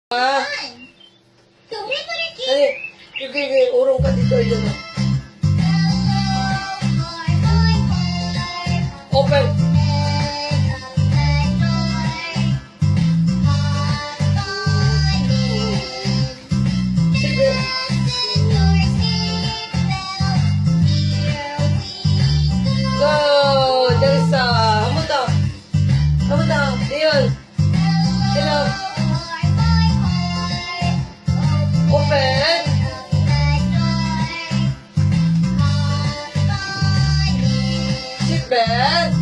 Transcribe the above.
Ah, dali. Sige, urong ka dito. Ito na. Open. Sige. Go! Delsa! Hamuta! Hamuta! Diyon! Sino? Open! Seatbelt!